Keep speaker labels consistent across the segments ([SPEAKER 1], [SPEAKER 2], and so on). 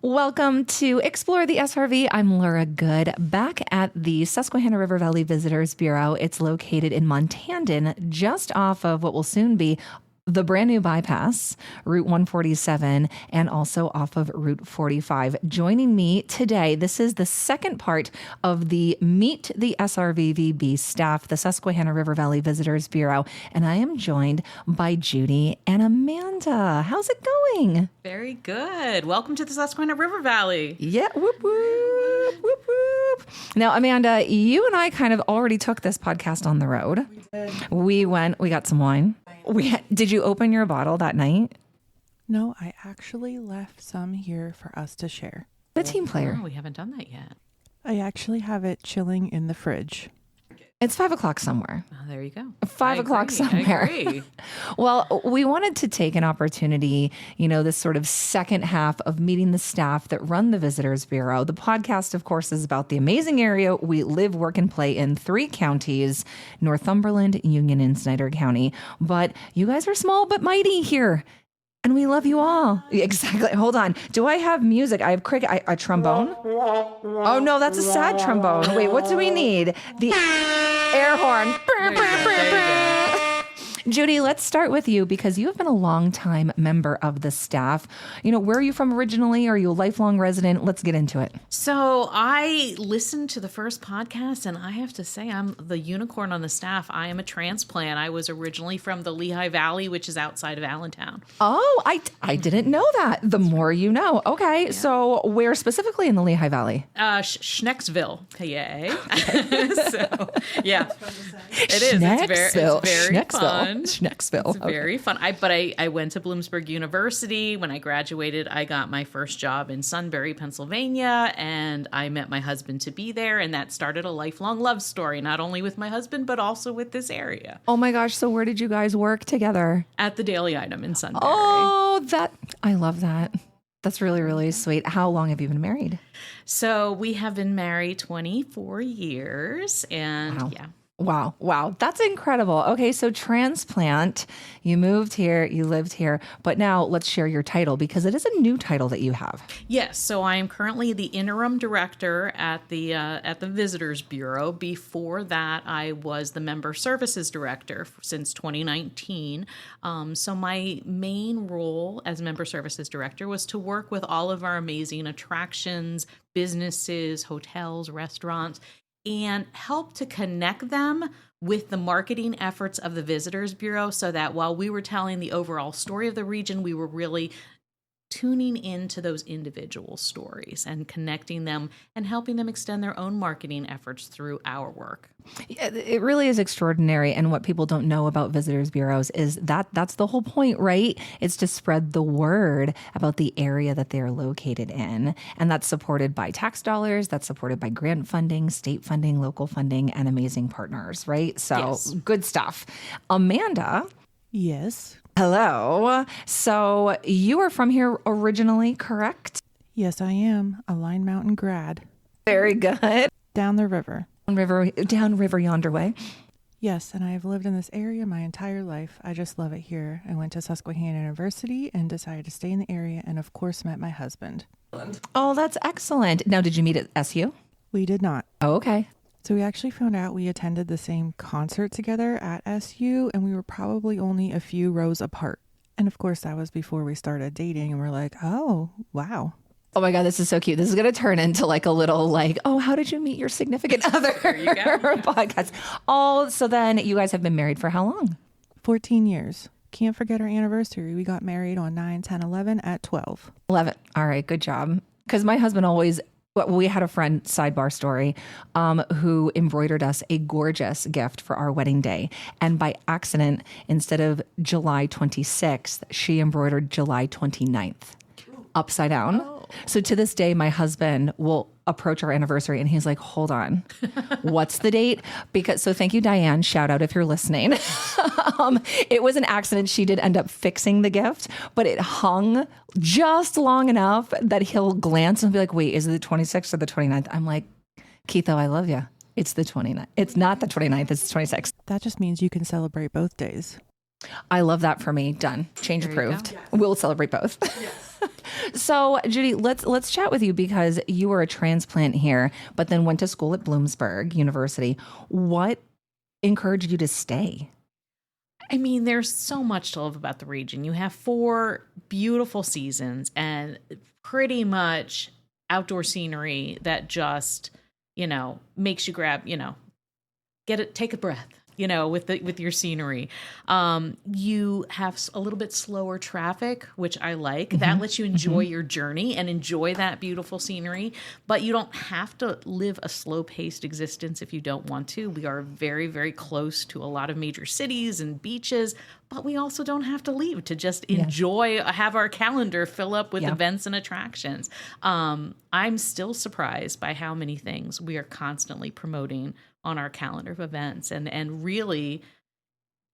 [SPEAKER 1] Welcome to Explore the SRV. I'm Laura Good, back at the Susquehanna River Valley Visitors Bureau. It's located in Montandon, just off of what will soon be the brand new bypass, Route 147, and also off of Route 45. Joining me today, this is the second part of the Meet the SRVVB staff, the Susquehanna River Valley Visitors Bureau, and I am joined by Judy and Amanda. How's it going?
[SPEAKER 2] Very good. Welcome to the Susquehanna River Valley.
[SPEAKER 1] Yeah, whoop, whoop, whoop, whoop. Now, Amanda, you and I kind of already took this podcast on the road. We got some wine. Did you open your bottle that night?
[SPEAKER 3] No, I actually left some here for us to share.
[SPEAKER 1] The team player.
[SPEAKER 2] Oh, we haven't done that yet.
[SPEAKER 3] I actually have it chilling in the fridge.
[SPEAKER 1] It's 5 o'clock somewhere.
[SPEAKER 2] Oh, there you go.
[SPEAKER 1] 5 o'clock somewhere.
[SPEAKER 2] I agree.
[SPEAKER 1] Well, we wanted to take an opportunity, this sort of second half of meeting the staff that run the Visitors Bureau. The podcast, of course, is about the amazing area we live, work, and play in 3 counties, Northumberland, Union, and Snyder County. But you guys are small but mighty here. And we love you all. Exactly. Hold on. Do I have music? I have cricket. A trombone? Oh, no, that's a sad trombone. Wait, what do we need? The air horn.
[SPEAKER 2] There you go.
[SPEAKER 1] Judy, let's start with you because you have been a longtime member of the staff. Where are you from originally? Are you a lifelong resident? Let's get into it.
[SPEAKER 2] So I listened to the first podcast, and I have to say I'm the unicorn on the staff. I am a transplant. I was originally from the Lehigh Valley, which is outside of Allentown.
[SPEAKER 1] Oh, I didn't know that. The more you know. Okay, yeah. So where specifically in the Lehigh Valley?
[SPEAKER 2] Schnecksville, yay. So, yeah. It is. It's very fun.
[SPEAKER 1] Schnecksville.
[SPEAKER 2] It's very fun. I went to Bloomsburg University. When I graduated, I got my first job in Sunbury, Pennsylvania, and I met my husband to be there, and that started a lifelong love story, not only with my husband, but also with this area.
[SPEAKER 1] Oh my gosh, so where did you guys work together?
[SPEAKER 2] At the Daily Item in Sunbury.
[SPEAKER 1] Oh, I love that. That's really, really sweet. How long have you been married?
[SPEAKER 2] So we have been married 24 years, and
[SPEAKER 1] wow.
[SPEAKER 2] Yeah.
[SPEAKER 1] Wow. That's incredible. Okay, so transplant, you moved here, you lived here, but now let's share your title because it is a new title that you have.
[SPEAKER 2] Yes, so I am currently the interim director at the Visitors Bureau. Before that, I was the member services director since 2019. So my main role as member services director was to work with all of our amazing attractions, businesses, hotels, restaurants, and help to connect them with the marketing efforts of the Visitors Bureau so that while we were telling the overall story of the region, we were really tuning into those individual stories and connecting them and helping them extend their own marketing efforts through our work.
[SPEAKER 1] It really is extraordinary. And what people don't know about visitors bureaus is that's the whole point, right? It's to spread the word about the area that they're located in. And that's supported by tax dollars. That's supported by grant funding, state funding, local funding, and amazing partners, right? So yes. Good stuff. Amanda.
[SPEAKER 3] Yes.
[SPEAKER 1] Hello. So you are from here originally, correct?
[SPEAKER 3] Yes, I am. A Line Mountain grad.
[SPEAKER 1] Very good.
[SPEAKER 3] Down the river.
[SPEAKER 1] Down river yonder way.
[SPEAKER 3] Yes, and I have lived in this area my entire life. I just love it here. I went to Susquehanna University and decided to stay in the area and, of course, met my husband.
[SPEAKER 1] Oh, that's excellent. Now, did you meet at SU?
[SPEAKER 3] We did not.
[SPEAKER 1] Oh, okay.
[SPEAKER 3] So we actually found out we attended the same concert together at SU, and we were probably only a few rows apart. And, of course, that was before we started dating, and we're like, oh, wow.
[SPEAKER 1] Oh my God, this is so cute. This is going to turn into like a little how did you meet your significant other podcast? Oh, so then you guys have been married for how long?
[SPEAKER 3] 14 years. Can't forget our anniversary. We got married on 9, 10, 11 at 12.
[SPEAKER 1] 11. All right, good job. Because my husband we had a friend, sidebar story, who embroidered us a gorgeous gift for our wedding day. And by accident, instead of July 26th, she embroidered July 29th. Upside down. Oh. So to this day, my husband will approach our anniversary and he's like, hold on, what's the date? So thank you, Diane. Shout out if you're listening. It was an accident. She did end up fixing the gift, but it hung just long enough that he'll glance and be like, wait, is it the 26th or the 29th? I'm like, Keitho, I love you. It's the 29th. It's not the 29th. It's the 26th.
[SPEAKER 3] That just means you can celebrate both days.
[SPEAKER 1] I love that for me. Done. Change approved. Yes. We'll celebrate both. Yes. So, Judy, let's chat with you because you were a transplant here, but then went to school at Bloomsburg University. What encouraged you to stay?
[SPEAKER 2] I mean, there's so much to love about the region. You have 4 beautiful seasons and pretty much outdoor scenery that just, makes you grab, take a breath, with your scenery. You have a little bit slower traffic, which I like. That lets you enjoy your journey and enjoy that beautiful scenery, but you don't have to live a slow-paced existence if you don't want to. We are very, very close to a lot of major cities and beaches, but we also don't have to leave to just enjoy, have our calendar fill up with events and attractions. I'm still surprised by how many things we are constantly promoting on our calendar of events and really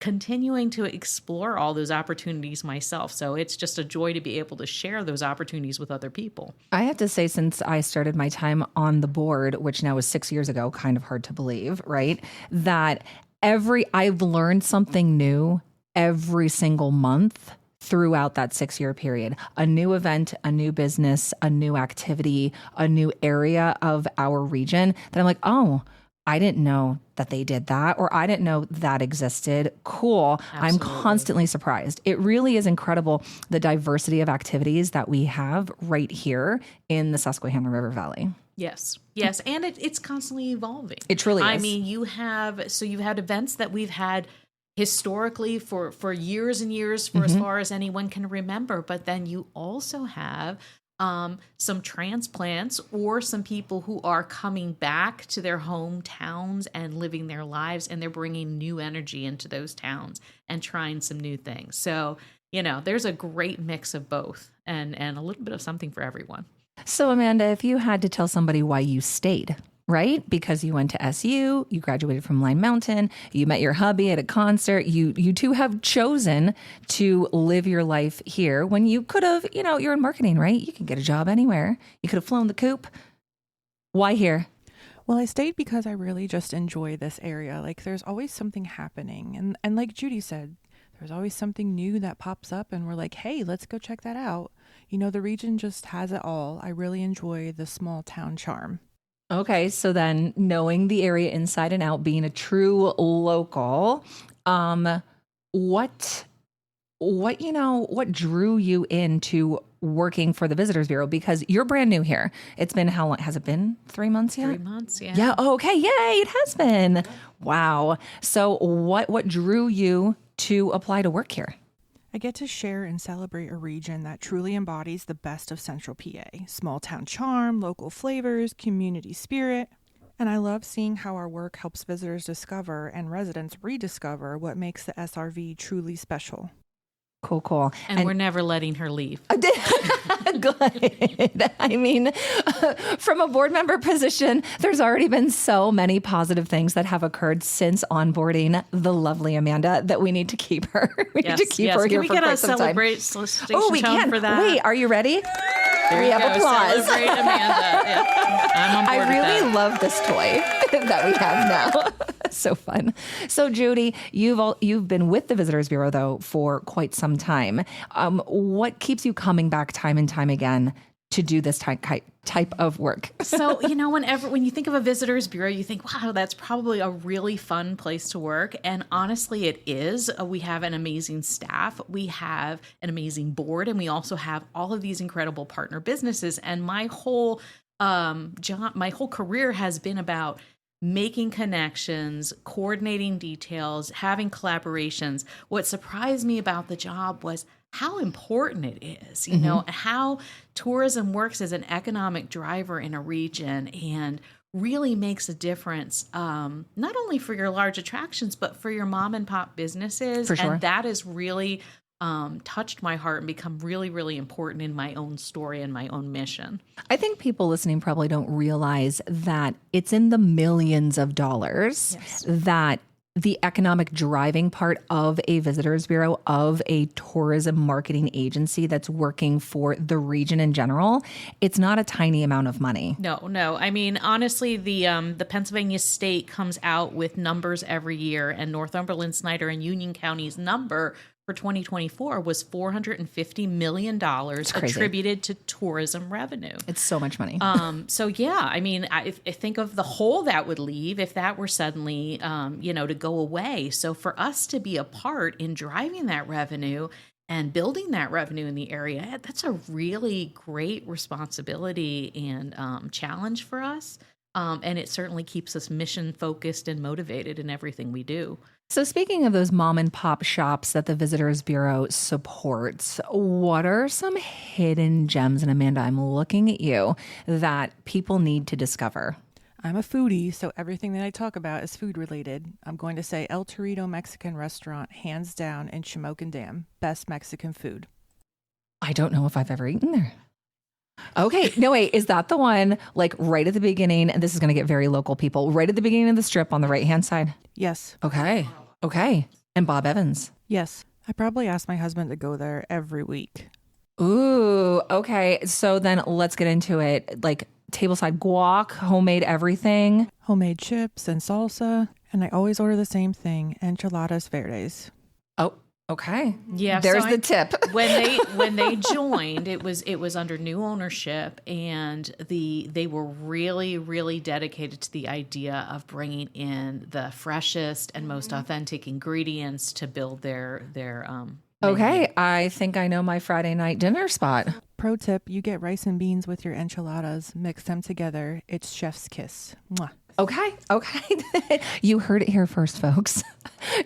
[SPEAKER 2] continuing to explore all those opportunities myself. So it's just a joy to be able to share those opportunities with other people.
[SPEAKER 1] I have to say, since I started my time on the board, which now was 6 years ago, kind of hard to believe, right? That I've learned something new every single month throughout that 6-year period. A new event, a new business, a new activity, a new area of our region that I'm like, oh, I didn't know that they did that, or I didn't know that existed. Cool.
[SPEAKER 2] Absolutely.
[SPEAKER 1] I'm constantly surprised. It really is incredible, the diversity of activities that we have right here in the Susquehanna River Valley.
[SPEAKER 2] Yes. And it's constantly evolving.
[SPEAKER 1] It truly is.
[SPEAKER 2] I mean, you've had events that we've had historically for years and years, for as far as anyone can remember. But then you also have some transplants or some people who are coming back to their hometowns and living their lives, and they're bringing new energy into those towns and trying some new things. So, there's a great mix of both and a little bit of something for everyone.
[SPEAKER 1] So, Amanda, if you had to tell somebody why you stayed, right? Because you went to SU, you graduated from Lime Mountain, you met your hubby at a concert, you two have chosen to live your life here when you could have, you're in marketing, right? You can get a job anywhere. You could have flown the coop. Why here?
[SPEAKER 3] Well, I stayed because I really just enjoy this area. Like, there's always something happening. And like Judy said, there's always something new that pops up and we're like, hey, let's go check that out. The region just has it all. I really enjoy the small town charm.
[SPEAKER 1] Okay, so then knowing the area inside and out, being a true local, what drew you into working for the Visitors Bureau? Because you're brand new here. It's been how long? Has it been 3 months yet?
[SPEAKER 2] 3 months, yeah.
[SPEAKER 1] Yeah. Okay. Yay! It has been. Wow. So what drew you to apply to work here?
[SPEAKER 3] I get to share and celebrate a region that truly embodies the best of Central PA. Small town charm, local flavors, community spirit. And I love seeing how our work helps visitors discover and residents rediscover what makes the SRV truly special.
[SPEAKER 1] Cool.
[SPEAKER 2] And we're never letting her leave.
[SPEAKER 1] Good. I mean, from a board member position, there's already been so many positive things that have occurred since onboarding the lovely Amanda that we need to keep her. We need to keep her here for quite some time.
[SPEAKER 2] Can we get a celebration
[SPEAKER 1] we
[SPEAKER 2] tone
[SPEAKER 1] can.
[SPEAKER 2] for that?
[SPEAKER 1] Wait, are you ready?
[SPEAKER 2] There
[SPEAKER 1] we
[SPEAKER 2] you
[SPEAKER 1] have
[SPEAKER 2] go.
[SPEAKER 1] applause.
[SPEAKER 2] Celebrate Amanda. Yeah. I'm on board
[SPEAKER 1] I
[SPEAKER 2] with
[SPEAKER 1] really
[SPEAKER 2] that.
[SPEAKER 1] love this toy that we have now. So fun. So Judy, you've been with the Visitors Bureau though for quite some time. What keeps you coming back time and time again to do this type of work?
[SPEAKER 2] So, when you think of a Visitors Bureau, you think, wow, that's probably a really fun place to work. And honestly, it is. We have an amazing staff. We have an amazing board. And we also have all of these incredible partner businesses. And my whole career has been about making connections, coordinating details, having collaborations. What surprised me about the job was how important it is, how tourism works as an economic driver in a region and really makes a difference, not only for your large attractions, but for your mom and pop businesses.
[SPEAKER 1] For sure.
[SPEAKER 2] And that has really touched my heart and become really, really important in my own story and my own mission.
[SPEAKER 1] I think people listening probably don't realize that it's in the millions of dollars that the economic driving part of a Visitors Bureau, of a tourism marketing agency that's working for the region in general, it's not a tiny amount of money.
[SPEAKER 2] No. I mean, honestly, the Pennsylvania state comes out with numbers every year, and Northumberland, Snyder, and Union County's number for 2024 was $450 million attributed to tourism revenue.
[SPEAKER 1] It's so much money.
[SPEAKER 2] So yeah, I mean, I think of the hole that would leave if that were suddenly, to go away. So for us to be a part in driving that revenue and building that revenue in the area, that's a really great responsibility and challenge for us. And it certainly keeps us mission focused and motivated in everything we do.
[SPEAKER 1] So speaking of those mom and pop shops that the Visitors Bureau supports, what are some hidden gems, and Amanda, I'm looking at you, that people need to discover?
[SPEAKER 3] I'm a foodie, so everything that I talk about is food related. I'm going to say El Torito Mexican Restaurant, hands down, in Shamokin Dam. Best Mexican food.
[SPEAKER 1] I don't know if I've ever eaten there. Okay. No, wait. Is that the one like right at the beginning? And this is going to get very local people. Right at the beginning of the strip on the right-hand side?
[SPEAKER 3] Yes.
[SPEAKER 1] Okay. Okay. And Bob Evans?
[SPEAKER 3] Yes. I probably ask my husband to go there every week.
[SPEAKER 1] Ooh. Okay. So then let's get into it. Like tableside guac, homemade everything.
[SPEAKER 3] Homemade chips and salsa. And I always order the same thing, enchiladas verdes.
[SPEAKER 1] Oh, okay.
[SPEAKER 2] Yeah,
[SPEAKER 1] there's
[SPEAKER 2] so
[SPEAKER 1] the tip.
[SPEAKER 2] when they joined, it was under new ownership, and they were really, really dedicated to the idea of bringing in the freshest and most authentic ingredients to build their
[SPEAKER 1] Okay,
[SPEAKER 2] menu.
[SPEAKER 1] I think I know my Friday night dinner spot.
[SPEAKER 3] Pro tip, you get rice and beans with your enchiladas, mix them together. It's chef's kiss. Mwah.
[SPEAKER 1] Okay. You heard it here first, folks.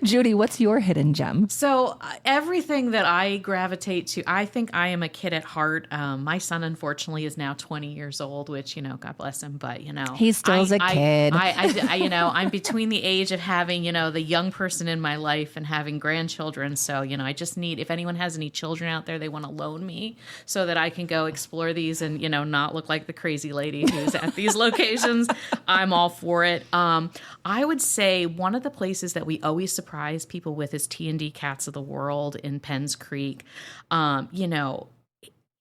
[SPEAKER 1] Judy, what's your hidden gem?
[SPEAKER 2] So everything that I gravitate to, I think I am a kid at heart. My son, unfortunately, is now 20 years old, which, God bless him. But,
[SPEAKER 1] he still's a kid.
[SPEAKER 2] I'm between the age of having, the young person in my life and having grandchildren. So, I just need, if anyone has any children out there, they want to loan me so that I can go explore these and, not look like the crazy lady who's at these locations. I'm all for it. I would say one of the places that we always surprise people with is T&D Cats of the World in Penns Creek.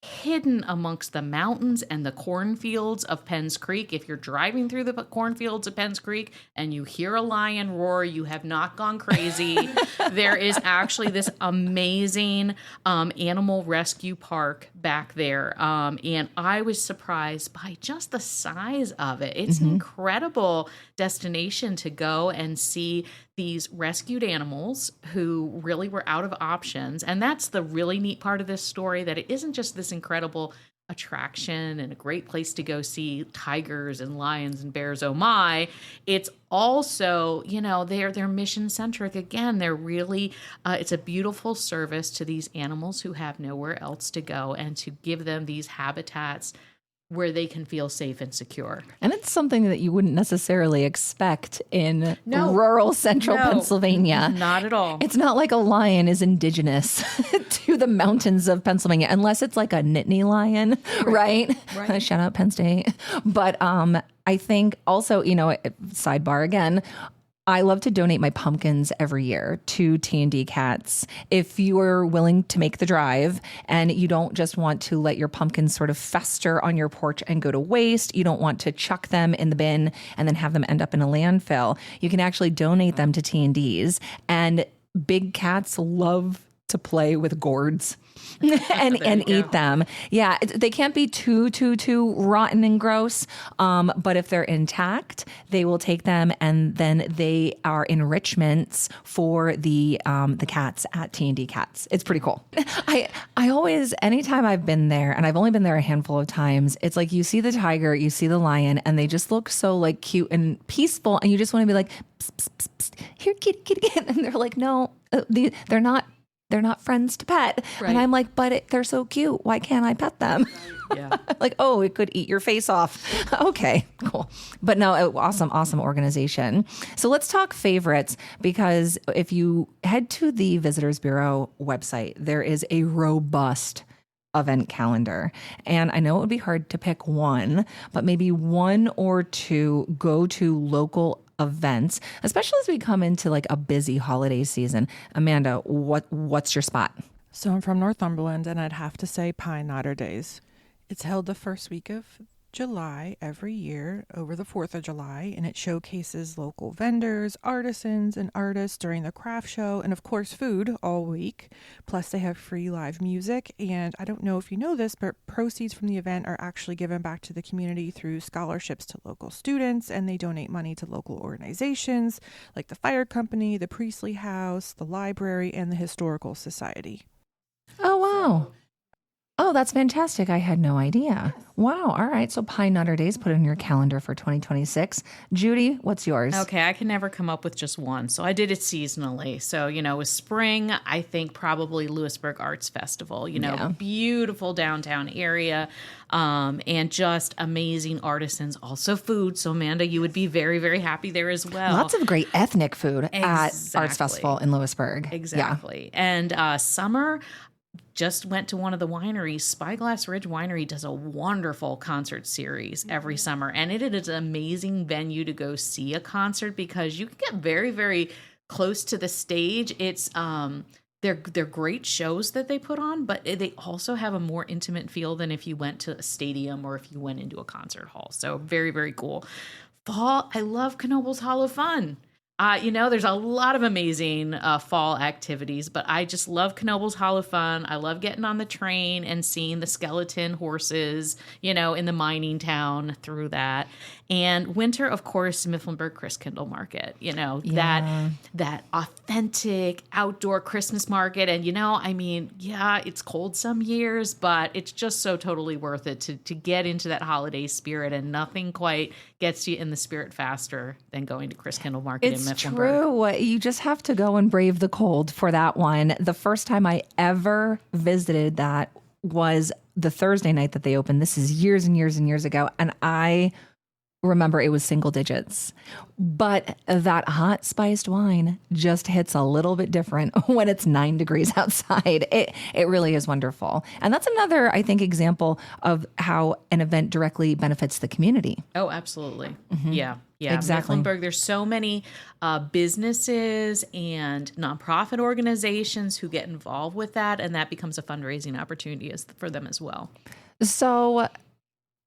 [SPEAKER 2] Hidden amongst the mountains and the cornfields of Penns Creek. If you're driving through the cornfields of Penns Creek and you hear a lion roar, you have not gone crazy. There is actually this amazing animal rescue park back there. And I was surprised by just the size of it. It's an incredible destination to go and see these rescued animals who really were out of options. And that's the really neat part of this story, that it isn't just this incredible attraction and a great place to go see tigers and lions and bears, oh my. It's also, they're mission centric. Again, they're really, it's a beautiful service to these animals who have nowhere else to go, and to give them these habitats where they can feel safe and secure.
[SPEAKER 1] And it's something that you wouldn't necessarily expect in rural central Pennsylvania.
[SPEAKER 2] Not at all.
[SPEAKER 1] It's not like a lion is indigenous to the mountains of Pennsylvania, unless it's like a Nittany lion, right? Shout out Penn State. But I think also, sidebar again, I love to donate my pumpkins every year to T&D Cats. If you're willing to make the drive and you don't just want to let your pumpkins sort of fester on your porch and go to waste, you don't want to chuck them in the bin and then have them end up in a landfill, you can actually donate them to T&Ds. And big cats love to play with gourds and eat them. Yeah, they can't be too rotten and gross. But if they're intact, they will take them, and then they are enrichments for the cats at T&D Cats. It's pretty cool. I always, anytime I've been there, and I've only been there a handful of times, it's like you see the tiger, you see the lion, and they just look so like cute and peaceful, and you just want to be like, psst, psst, psst, psst. Here, kitty, and they're like, no, they're not. They're not friends to pet. Right. And I'm like, but they're so cute. Why can't I pet them?
[SPEAKER 2] Yeah.
[SPEAKER 1] Like, oh, it could eat your face off. Okay, cool. But no, awesome organization. So let's talk favorites, because if you head to the Visitors Bureau website, there is a robust event calendar. And I know it would be hard to pick one, but maybe one or two go-to local events, especially as we come into like a busy holiday season. Amanda, what's your spot?
[SPEAKER 3] So I'm from Northumberland, and I'd have to say Pine Knotter Days. It's held the first week of July every year over the 4th of July, and it showcases local vendors, artisans, and artists during the craft show, and of course food all week. Plus they have free live music, and I don't know if you know this, but proceeds from the event are actually given back to the community through scholarships to local students, and they donate money to local organizations like the fire company, the Priestley House, the library, and the Historical Society.
[SPEAKER 1] Oh, wow. Oh, that's fantastic. I had no idea. Wow. All right. So Pine Nutter Days, put it in your calendar for 2026. Judy, what's yours?
[SPEAKER 2] Okay, I can never come up with just one. So I did it seasonally. So, with spring, I think probably Lewisburg Arts Festival, beautiful downtown area, and just amazing artisans, also food. So Amanda, you would be very, very happy there as well.
[SPEAKER 1] Lots of great ethnic food at Arts Festival in Lewisburg.
[SPEAKER 2] Exactly. Yeah. And summer, just went to one of the wineries. Spyglass Ridge Winery does a wonderful concert series every summer, and it is an amazing venue to go see a concert because you can get very, very close to the stage. It's they're great shows that they put on, but they also have a more intimate feel than if you went to a stadium or if you went into a concert hall. So very, very cool. Fall, I love Knobel's Hall of Fun. There's a lot of amazing fall activities, but I just love Knobel's Hall of Fun. I love getting on the train and seeing the skeleton horses, in the mining town through that. And winter, of course, Mifflinburg Christkindl Market, that authentic outdoor Christmas market. And, it's cold some years, but it's just so totally worth it to get into that holiday spirit, and nothing quite gets you in the spirit faster than going to Christkindl Market in Mifflinburg.
[SPEAKER 1] It's true. You just have to go and brave the cold for that one. The first time I ever visited that was the Thursday night that they opened. This is years and years and years ago. And I remember it was single digits, but that hot spiced wine just hits a little bit different when it's 9 degrees outside. It really is wonderful. And that's another, I think, example of how an event directly benefits the community.
[SPEAKER 2] Oh, absolutely.
[SPEAKER 1] Mm-hmm.
[SPEAKER 2] Yeah,
[SPEAKER 1] exactly.
[SPEAKER 2] Mifflinburg, there's so many businesses and nonprofit organizations who get involved with that, and that becomes a fundraising opportunity for them as well.
[SPEAKER 1] So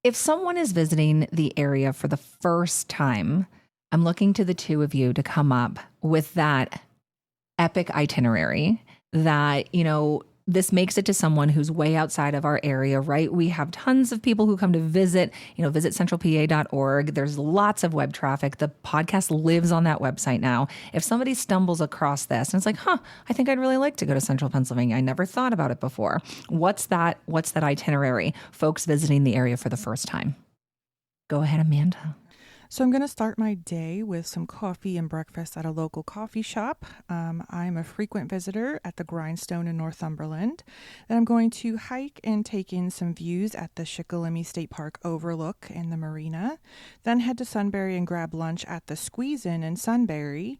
[SPEAKER 1] if someone is visiting the area for the first time, I'm looking to the two of you to come up with that epic itinerary that, this makes it to someone who's way outside of our area, right? We have tons of people who come to visit, visit centralpa.org. There's lots of web traffic. The podcast lives on that website now. If somebody stumbles across this and it's like, I think I'd really like to go to Central Pennsylvania. I never thought about it before. What's that itinerary? Folks visiting the area for the first time. Go ahead, Amanda.
[SPEAKER 3] So I'm going to start my day with some coffee and breakfast at a local coffee shop. I'm a frequent visitor at the Grindstone in Northumberland. Then I'm going to hike and take in some views at the Shikellamy State Park Overlook and the marina. Then head to Sunbury and grab lunch at the Squeeze Inn in Sunbury.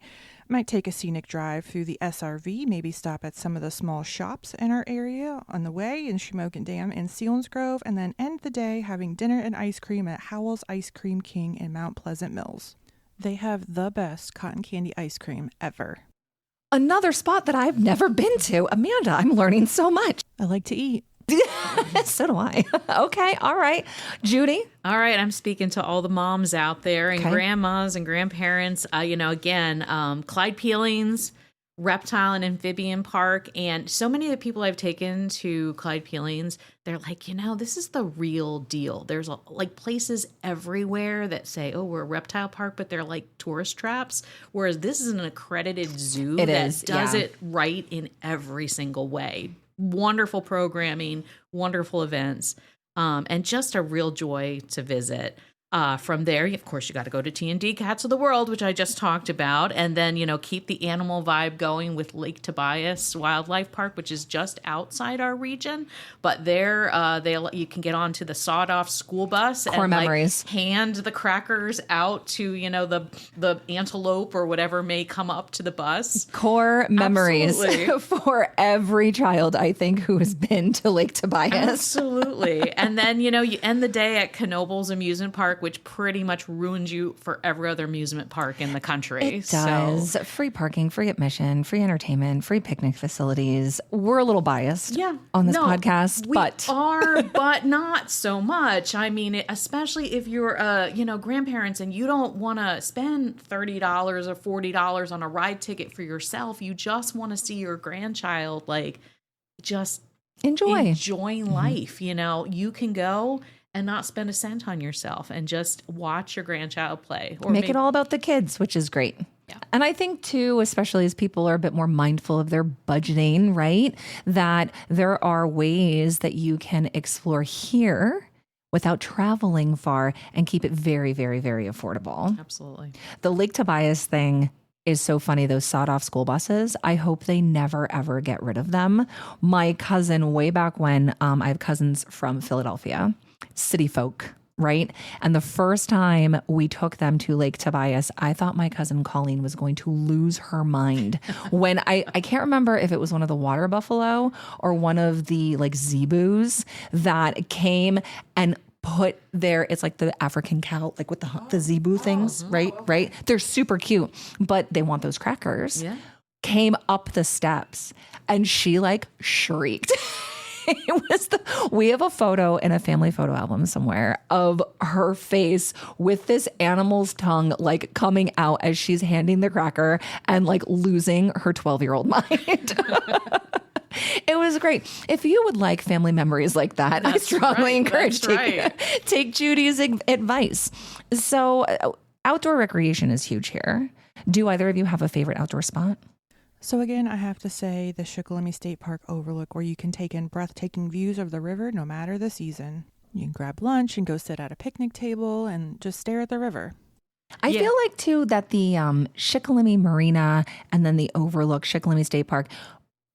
[SPEAKER 3] Might take a scenic drive through the SRV, maybe stop at some of the small shops in our area on the way in Shamokin Dam and Selinsgrove, and then end the day having dinner and ice cream at Howell's Ice Cream King in Mount Pleasant Mills. They have the best cotton candy ice cream ever.
[SPEAKER 1] Another spot that I've never been to. Amanda, I'm learning so much.
[SPEAKER 3] I like to eat.
[SPEAKER 1] So do I. Okay. All right. Judy.
[SPEAKER 2] All right. I'm speaking to all the moms out there and grandmas and grandparents. Clyde Peelings, Reptile and Amphibian Park. And so many of the people I've taken to Clyde Peelings, they're like, this is the real deal. There's places everywhere that say, we're a reptile park, but they're like tourist traps. Whereas this is an accredited zoo that does it right in every single way. Wonderful programming, wonderful events, and just a real joy to visit. From there, of course, you got to go to T&D Cats of the World, which I just talked about, and then, keep the animal vibe going with Lake Tobias Wildlife Park, which is just outside our region. But there, you can get onto the sawed-off school bus
[SPEAKER 1] memories.
[SPEAKER 2] Hand the crackers out to, the antelope or whatever may come up to the bus.
[SPEAKER 1] Core memories for every child, I think, who has been to Lake Tobias.
[SPEAKER 2] Absolutely. And then, you end the day at Knobel's Amusement Park, park, which pretty much ruins you for every other amusement park in the country.
[SPEAKER 1] It does.
[SPEAKER 2] So,
[SPEAKER 1] Free parking, free admission, free entertainment, free picnic facilities. We're a little biased on this podcast,
[SPEAKER 2] we
[SPEAKER 1] but
[SPEAKER 2] are, but not so much. I mean, especially if you're, grandparents and you don't want to spend $30 or $40 on a ride ticket for yourself. You just want to see your grandchild, like, just enjoying life. You can go and not spend a cent on yourself and just watch your grandchild play. Or
[SPEAKER 1] make it all about the kids, which is great. Yeah. And I think too, especially as people are a bit more mindful of their budgeting, right? That there are ways that you can explore here without traveling far and keep it very, very, very affordable.
[SPEAKER 2] Absolutely.
[SPEAKER 1] The Lake Tobias thing is so funny. Those sawed-off school buses, I hope they never, ever get rid of them. My cousin, way back when, I have cousins from Philadelphia, city folk, right? And the first time we took them to Lake Tobias, I thought my cousin Colleen was going to lose her mind when I can't remember if it was one of the water buffalo or one of the like zebus that came and put it's like the African cow, like with the zebu things, right? Right. They're super cute, but they want those crackers.
[SPEAKER 2] Yeah.
[SPEAKER 1] Came up the steps and she like shrieked. We have a photo in a family photo album somewhere of her face with this animal's tongue like coming out as she's handing the cracker and like losing her 12-year-old mind. It was great. If you would like family memories like that, I strongly encourage take Judy's advice. So outdoor recreation is huge here. Do either of you have a favorite outdoor spot?
[SPEAKER 3] So again, I have to say the Susquehanna State Park overlook, where you can take in breathtaking views of the river no matter the season. You can grab lunch and go sit at a picnic table and just stare at the river.
[SPEAKER 1] I feel like too that the Susquehanna Marina and then the overlook Susquehanna State Park,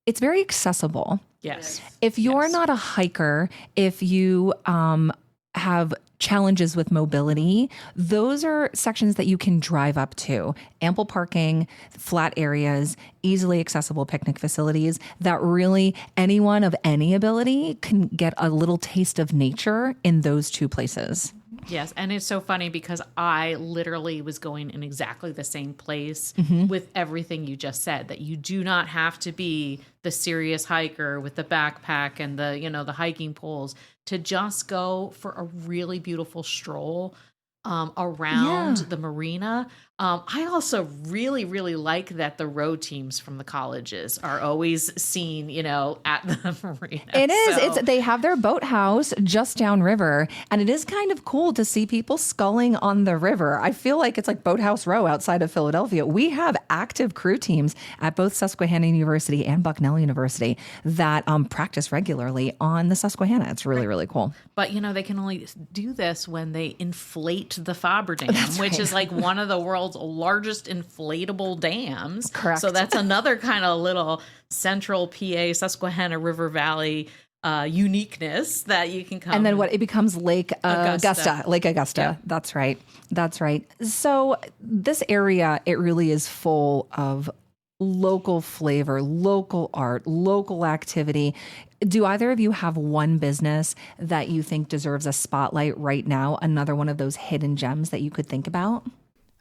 [SPEAKER 1] it's very accessible.
[SPEAKER 2] Yes.
[SPEAKER 1] If you're not a hiker, if you have challenges with mobility, those are sections that you can drive up to. Ample parking, flat areas, easily accessible picnic facilities that really anyone of any ability can get a little taste of nature in those two places.
[SPEAKER 2] Yes, and it's so funny because I literally was going in exactly the same place with everything you just said, that you do not have to be the serious hiker with the backpack and the hiking poles to just go for a really beautiful stroll around the marina. I also really, really like that the road teams from the colleges are always seen, at the marina.
[SPEAKER 1] It is. They have their boathouse just downriver, and it is kind of cool to see people sculling on the river. I feel like it's like Boathouse Row outside of Philadelphia. We have active crew teams at both Susquehanna University and Bucknell University that practice regularly on the Susquehanna. It's really, really cool.
[SPEAKER 2] But, they can only do this when they inflate the Faber Dam, which is like one of the world's largest inflatable dams.
[SPEAKER 1] Correct.
[SPEAKER 2] So that's another kind of little central PA, Susquehanna River Valley uniqueness that you can come.
[SPEAKER 1] And then it becomes Lake Augusta. Lake Augusta. Yeah. That's right. So this area, it really is full of local flavor, local art, local activity. Do either of you have one business that you think deserves a spotlight right now? Another one of those hidden gems that you could think about?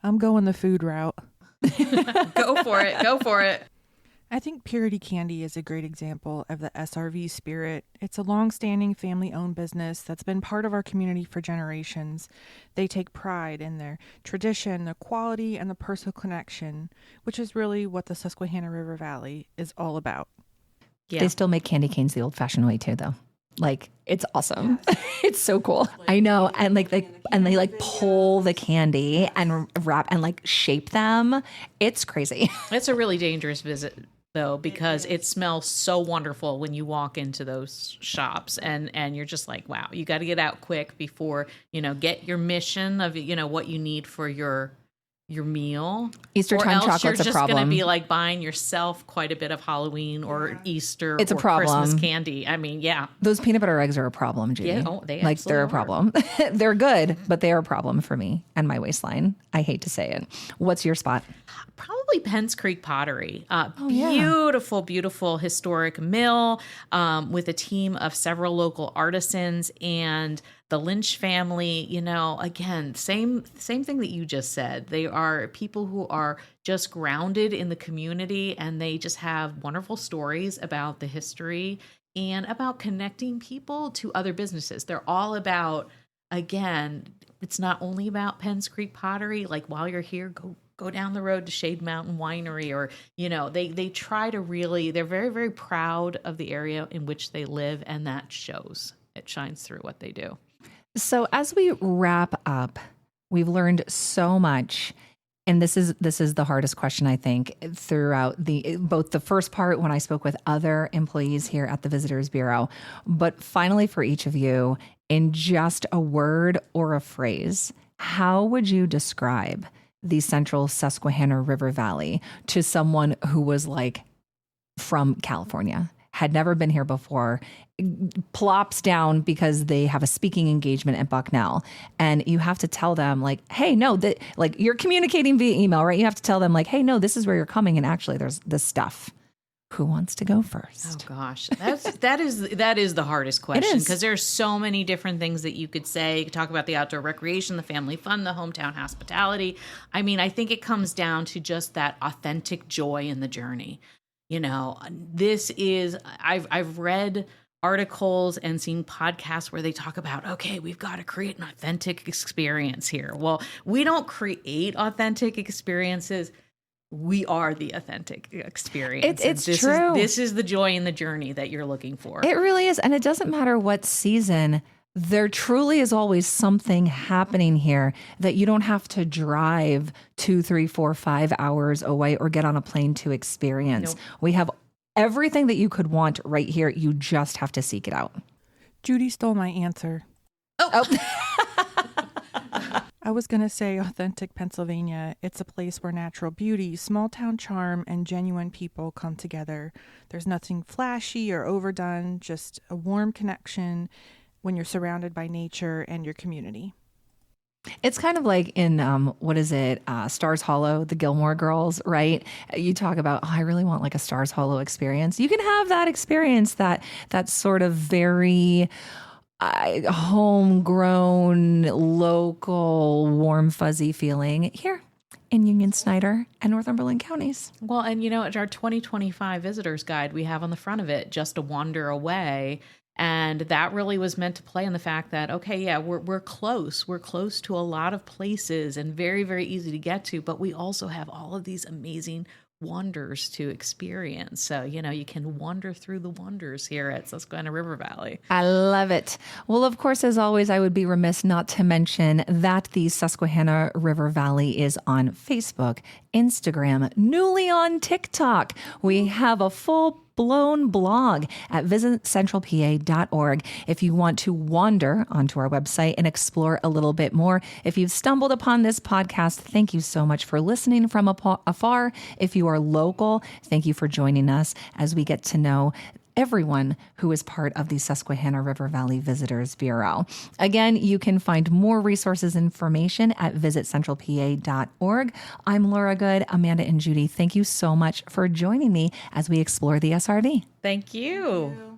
[SPEAKER 3] I'm going the food route.
[SPEAKER 2] Go for it.
[SPEAKER 3] I think Purity Candy is a great example of the SRV spirit. It's a long-standing family-owned business that's been part of our community for generations. They take pride in their tradition, the quality, and the personal connection, which is really what the Susquehanna River Valley is all about.
[SPEAKER 1] Yeah. They still make candy canes the old-fashioned way too, though. Like, it's awesome. It's so cool. I know. And they pull the candy and wrap and shape them. It's crazy.
[SPEAKER 2] It's a really dangerous visit though, because it smells so wonderful when you walk into those shops and you're just like, wow, you got to get out quick before, get your mission of, what you need for your meal.
[SPEAKER 1] Easter time chocolate's a problem.
[SPEAKER 2] You're just going to be buying yourself quite a bit of Halloween or Easter
[SPEAKER 1] it's
[SPEAKER 2] or
[SPEAKER 1] a problem.
[SPEAKER 2] Christmas candy. I mean, yeah.
[SPEAKER 1] Those peanut butter eggs are a problem, Judy.
[SPEAKER 2] Yeah,
[SPEAKER 1] they're a problem. They're good, but they are a problem for me and my waistline. I hate to say it. What's your spot?
[SPEAKER 2] Probably Penns Creek Pottery. Beautiful, beautiful historic mill with a team of several local artisans, and the the Lynch family, again, same thing that you just said. They are people who are just grounded in the community, and they just have wonderful stories about the history and about connecting people to other businesses. They're all about, again, it's not only about Penns Creek Pottery. Like, while you're here, go down the road to Shade Mountain Winery, or, they try to really, they're very, very proud of the area in which they live, and that shows. It shines through what they do.
[SPEAKER 1] So as we wrap up, we've learned so much. And this is the hardest question, I think, throughout both the first part when I spoke with other employees here at the Visitors Bureau, but finally for each of you, in just a word or a phrase, how would you describe the central Susquehanna River Valley to someone who was like from California, had never been here before, plops down because they have a speaking engagement at Bucknell, and you have to tell them like, hey, no, that, like, you're communicating via email, right? You have to tell them like, hey, no, this is where you're coming, and actually there's this stuff. Who wants to go first?
[SPEAKER 2] Oh gosh, that is the hardest question, because there's so many different things that you could say. You could talk about the outdoor recreation, the family fun, the hometown hospitality. I mean, I think it comes down to just that authentic joy in the journey. This is, I've read articles and seen podcasts where they talk about, okay, we've got to create an authentic experience here. Well, we don't create authentic experiences. We are the authentic experience.
[SPEAKER 1] It's true.
[SPEAKER 2] This is the joy in the journey that you're looking for.
[SPEAKER 1] It really is. And it doesn't matter what season. There truly is always something happening here that you don't have to drive 2, 3, 4, 5 hours away or get on a plane to experience. Nope. We have everything that you could want right here. You just have to seek it out.
[SPEAKER 3] Judy stole my answer.
[SPEAKER 1] Oh.
[SPEAKER 3] I was going to say authentic Pennsylvania. It's a place where natural beauty, small town charm, and genuine people come together. There's nothing flashy or overdone, just a warm connection when you're surrounded by nature and your community.
[SPEAKER 1] It's kind of like in, Stars Hollow, the Gilmore Girls, right? You talk about, I really want like a Stars Hollow experience. You can have that experience, that sort of very homegrown, local, warm, fuzzy feeling here in Union, Snyder, and Northumberland counties.
[SPEAKER 2] Well, and at our 2025 visitors guide, we have on the front of it, just a wander away. And that really was meant to play on the fact that, okay, yeah, we're close. We're close to a lot of places and very, very easy to get to. But we also have all of these amazing wonders to experience. So, you can wander through the wonders here at Susquehanna River Valley.
[SPEAKER 1] I love it. Well, of course, as always, I would be remiss not to mention that the Susquehanna River Valley is on Facebook, Instagram, newly on TikTok. We have a full-blown blog at visitcentralpa.org if you want to wander onto our website and explore a little bit more. If you've stumbled upon this podcast, thank you so much for listening from afar. If you are local, thank you for joining us as we get to know everyone who is part of the Susquehanna River Valley Visitors Bureau. Again, you can find more resources and information at visitcentralpa.org. I'm Laura Good. Amanda and Judy, thank you so much for joining me as we explore the SRV.
[SPEAKER 2] Thank you.